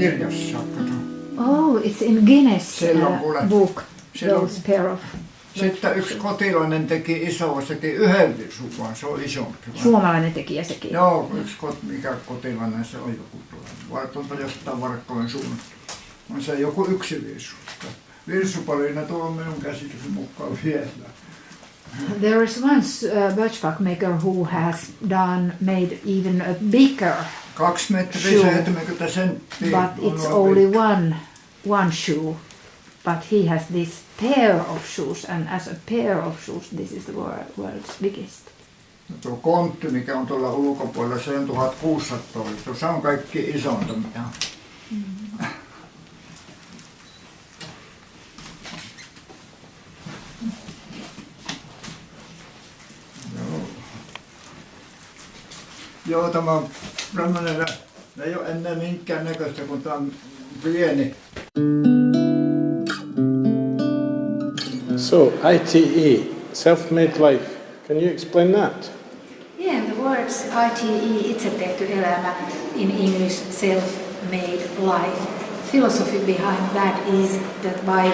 kirjassa, kato. Oh, it's in Guinness book, those pair of... Sitten yksi kotilainen teki sekin yhden virsuvan, se on isompi. Suomalainen tekijä sekin. Joo, yksi mikä kotilainen se on joku tuollainen. Vai tuolta jostain Varkkojen suunnasta. On se joku yksi virsu. Virsupalina tuo on minun käsityksen mukaan vielä. There is one birchbark maker who has made even a bigger 2 metriä 70 senttiä. But it's only one shoe. But he has this pair of shoes, and as a pair of shoes, this is the world's biggest. No, tuo kontti, mikä on tuolla ulkopuolella, se on 1600 litraa. Se on kaikki isonta, mitä on. Joo, tämä on tämmöinen, ei ole ennen minkään näköistä, kun tämä on pieni. So, ITE, self-made life. Can you explain that? Yeah, the words ITE, itse tehty elämä, in English, self-made life. Philosophy behind that is that by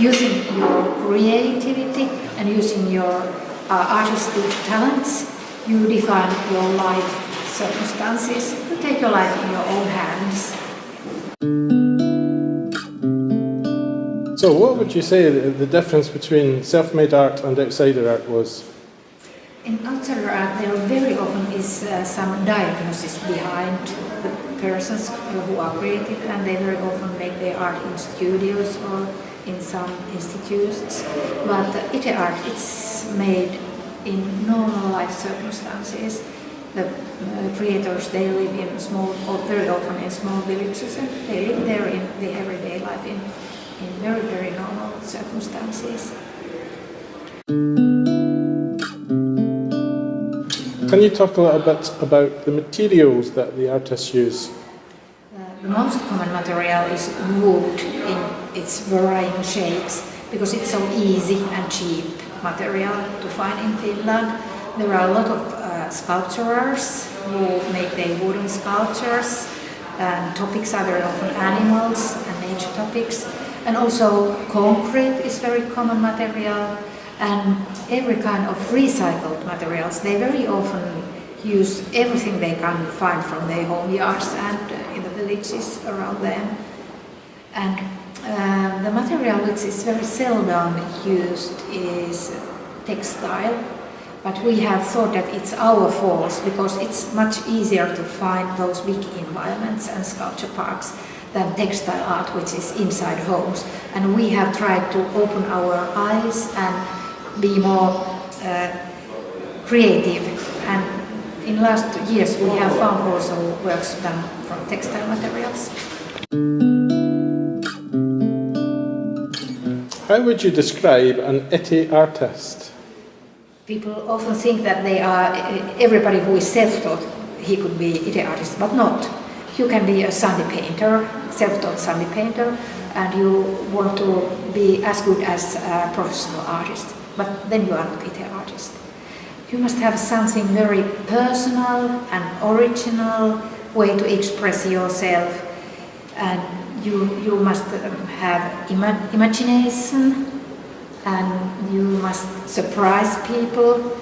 using your creativity and using your artistic talents, you define your life circumstances. You take your life in your own hands. So what would you say the difference between self-made art and outsider art was? In outsider art there very often is some diagnosis behind the persons who are creative, and they very often make their art in studios or in some institutes. But ITE art, it's made in normal life circumstances. The creators, they live in small, or very often in small villages, and they live there in the everyday life in very, very normal circumstances. Can you talk a little bit about the materials that the artists use? The most common material is wood in its varying shapes, because it's so easy and cheap material to find in Finland. There are a lot of sculptors who make their wooden sculptures, and topics are very often animals and nature topics. And also concrete is very common material, and every kind of recycled materials. They very often use everything they can find from their home yards and in the villages around them. And the material which is very seldom used is textile, but we have thought that it's our fault because it's much easier to find those big environments and sculpture parks than textile art, which is inside homes. And we have tried to open our eyes and be more creative. And in last years we have found also works done from textile materials. How would you describe an ITE artist? People often think that they are, everybody who is self-taught, he could be ITE artist, but not. You can be a Sunday painter, self-taught Sunday painter, and you want to be as good as a professional artist, but then you are not ITE artist. You must have something very personal and original way to express yourself, and you must have imagination, and you must surprise people.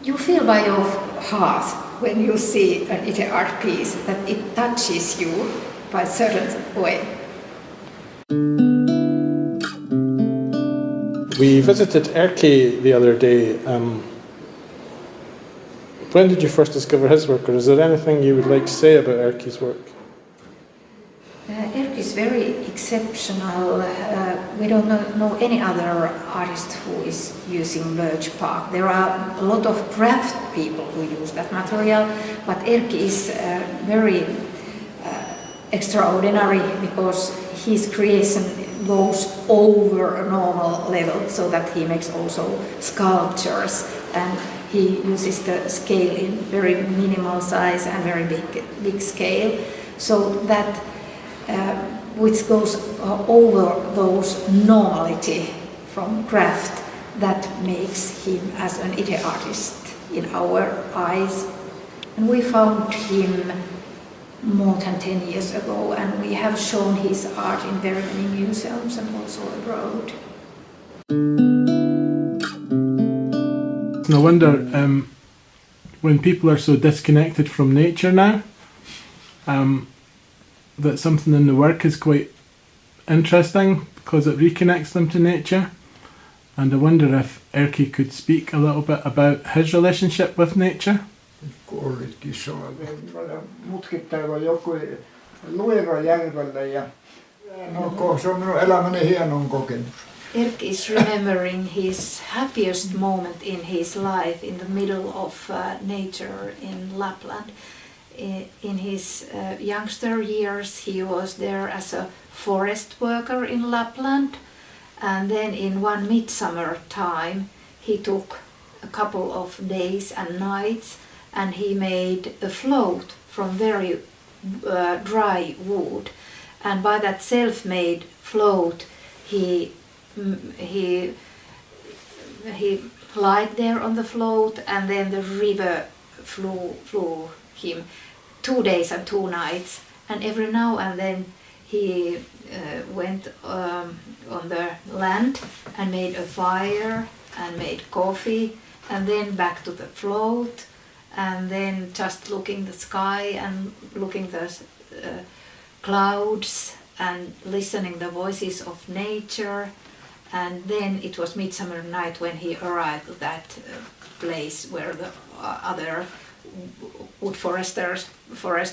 You feel by your heart when you see an ITE art piece that it touches you by a certain way. We visited Erkki the other day. When did you first discover his work, or is there anything you would like to say about Erkki's work? Erkki is very exceptional. We don't know any other artist who is using birch bark. There are a lot of craft people who use that material, but Erkki is very extraordinary because his creation goes over a normal level, so that he makes also sculptures, and he uses the scale in very minimal size and very big scale, so that which goes over those normality from craft that makes him as an ITE artist in our eyes. And we found him more than 10 years ago, and we have shown his art in very many museums and also abroad. No wonder when people are so disconnected from nature now, that something in the work is quite interesting because it reconnects them to nature. And I wonder if Erkki could speak a little bit about his relationship with nature. Kuollitkin mutkittaiva joku Luirajärvellä ja no, se on minun elämäni hienoin kokemus. Erkki is remembering his happiest moment in his life in the middle of nature in Lapland. In his youngster years he was there as a forest worker in Lapland, and then in one midsummer time he took a couple of days and nights and he made a float from very dry wood, and by that self-made float he lied there on the float, and then the river flew him 2 days and 2 nights, and every now and then he went on the land and made a fire and made coffee, and then back to the float, and then just looking the sky and looking the clouds and listening the voices of nature. And then it was midsummer night when he arrived at that place where the other forest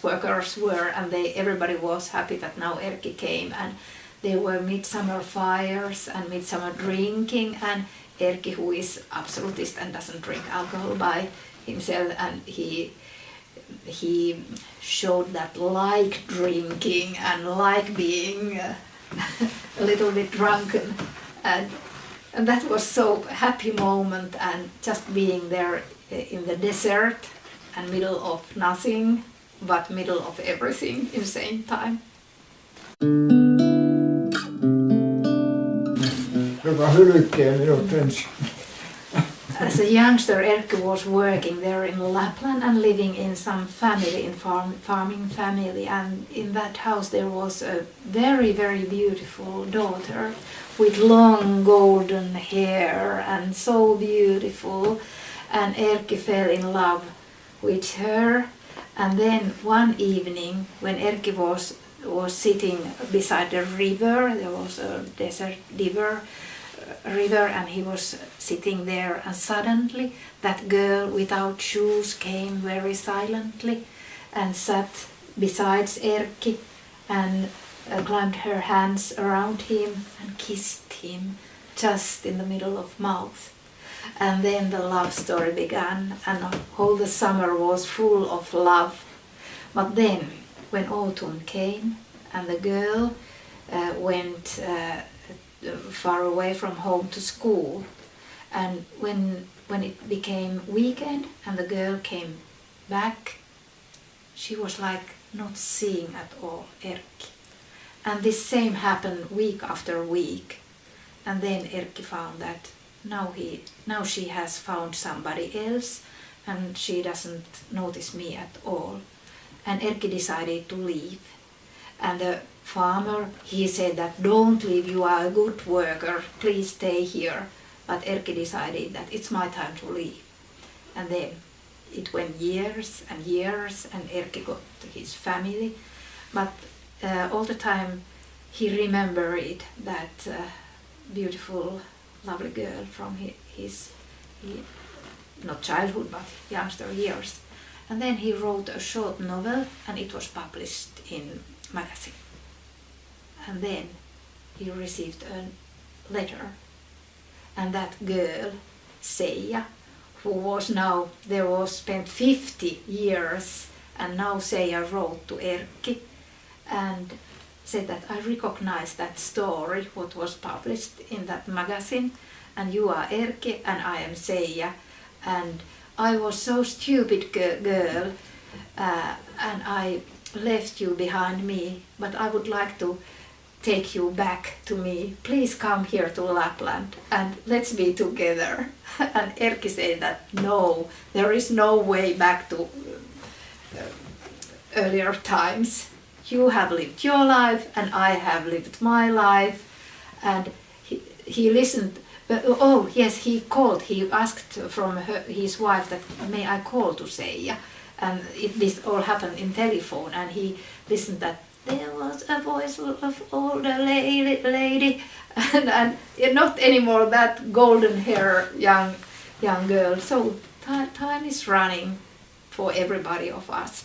workers were, and everybody was happy that now Erkki came, and there were midsummer fires and midsummer drinking, and Erkki, who is absolutist and doesn't drink alcohol by himself, and he showed that like drinking and like being a little bit drunken. And that was so happy moment, and just being there in the desert and middle of nothing but middle of everything in the same time. Joka hylkee minut ensin. As a youngster, Erkki was working there in Lapland and living in some family, in farming family, and in that house there was a very, very beautiful daughter with long golden hair and so beautiful, and Erkki fell in love with her. And then one evening when Erkki was sitting beside the river, there was a desert river, and he was sitting there, and suddenly that girl without shoes came very silently and sat beside Erkki and clamped her hands around him and kissed him just in the middle of mouth. And then the love story began, and all the summer was full of love. But then when autumn came and the girl went far away from home to school, and when it became weekend and the girl came back, she was like not seeing at all Erkki. And this same happened week after week, and then Erkki found that now she has found somebody else and she doesn't notice me at all. And Erkki decided to leave, and the farmer, he said that don't leave, you are a good worker, please stay here. But Erkki decided that it's my time to leave. And then it went years and years, and Erkki got his family, but all the time he remembered that beautiful, lovely girl from his not childhood but youngster years. And then he wrote a short novel, and it was published in magazine. And then he received a letter, and that girl, Seija, who was now, there was spent 50 years, and now Seija wrote to Erkki and said that I recognize that story, what was published in that magazine, and you are Erkki and I am Seija, and I was so stupid girl and I left you behind me, but I would like to take you back to me. Please come here to Lapland and let's be together. And Erkki said that no, there is no way back to earlier times. You have lived your life and I have lived my life. And he listened. Oh yes, he called. He asked from his wife that may I call to Seija, and this all happened in telephone. And he listened that there was a voice of older lady, and not anymore that golden hair young girl. So time is running for everybody of us.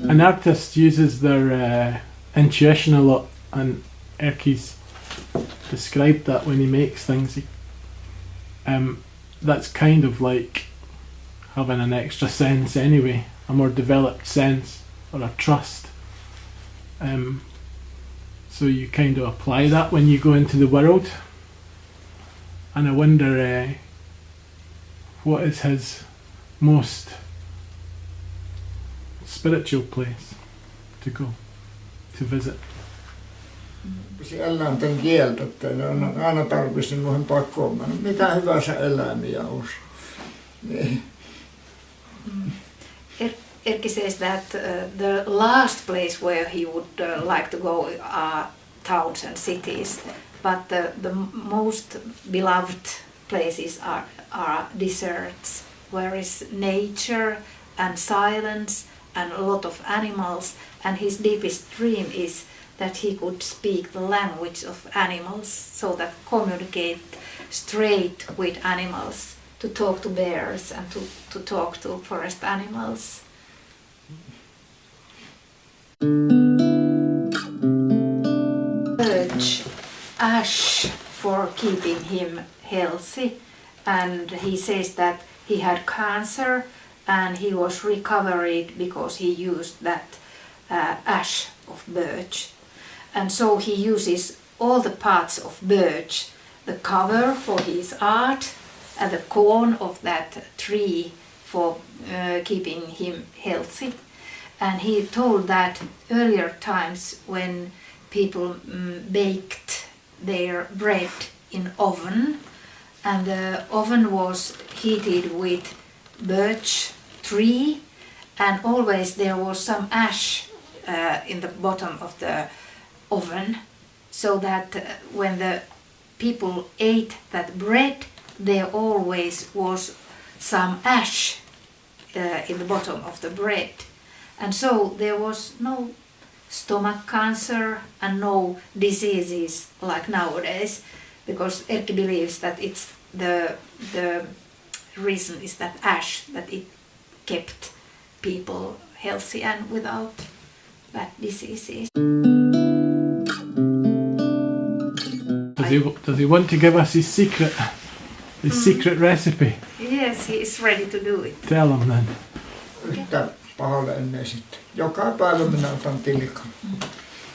An artist uses their intuition a lot, and Erkki's described that when he makes things. That's kind of like having an extra sense anyway, a more developed sense or a trust. So you kind of apply that when you go into the world. And I wonder what is his most spiritual place to go, to visit. Eläinten kieltä, että aina tarvitsin noihin pakoon mennä. Mitä hyvänsä eläimiä olisi. Niin. Erkki says that the last place where he would like to go are towns and cities, but the most beloved places are deserts, where is nature and silence and a lot of animals, and his deepest dream is that he could speak the language of animals, so that communicate straight with animals, to talk to bears and to talk to forest animals. Birch ash for keeping him healthy, and he says that he had cancer and he was recovered because he used that ash of birch. And so he uses all the parts of birch, the cover for his art and the corn of that tree for keeping him healthy. And he told that earlier times when people baked their bread in oven, and the oven was heated with birch tree, and always there was some ash in the bottom of the oven, so that when the people ate that bread, there always was some ash in the bottom of the bread. And so there was no stomach cancer and no diseases like nowadays, because Erkki believes that it's the reason is that ash, that it kept people healthy and without bad diseases. Does he want to give us his secret recipe? Yes, he is ready to do it. Tell him then. Yhtä pahalle ennen sitten. Joka päivä minä otan tilikan.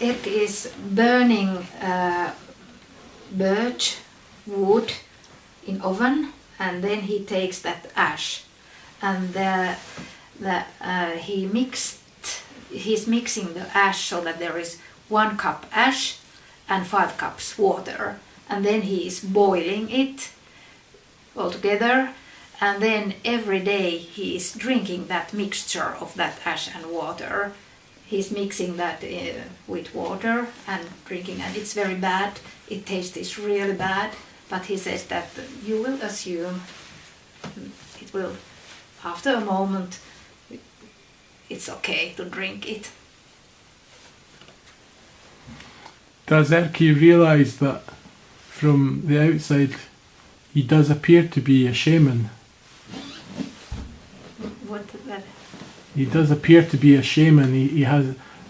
Erkki is burning birch wood in oven, and then he takes that ash, and he's mixing the ash so that there is 1 cup ash and 5 cups water, and then he is boiling it all together, and then every day he is drinking that mixture of that ash and water. He's mixing that with water and drinking, and it's very bad. It tastes really bad, but he says that you will assume it will, after a moment, it's okay to drink it. Does Erkki realise that from the outside he does appear to be a shaman? What that? He does appear to be a shaman. He has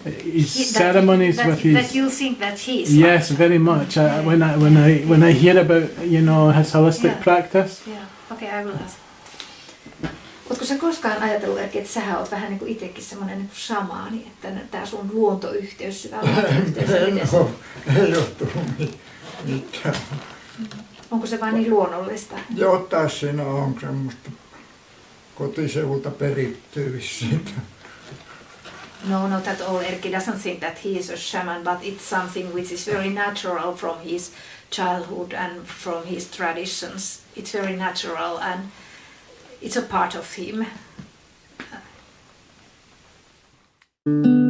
his ceremonies with his. That you think that he is. Yes, very much. When I hear about his holistic practice. Yeah. Okay, I will ask. Oletko sä koskaan ajatellut, Erkki, että sähän oot vähän niin kuin itsekin semmoinen niin kuin shamaani, että tää sun luontoyhteys, syvä luontoyhteys. Ei ole tullut mitään. Onko se vaan niin luonnollista? Joo, tässä siinä on semmoista kotiseudulta perittyä vissiin. No, not at all. Erkki doesn't think that he is a shaman, but it's something which is very natural from his childhood and from his traditions. It's very natural and it's a part of him. Thank you.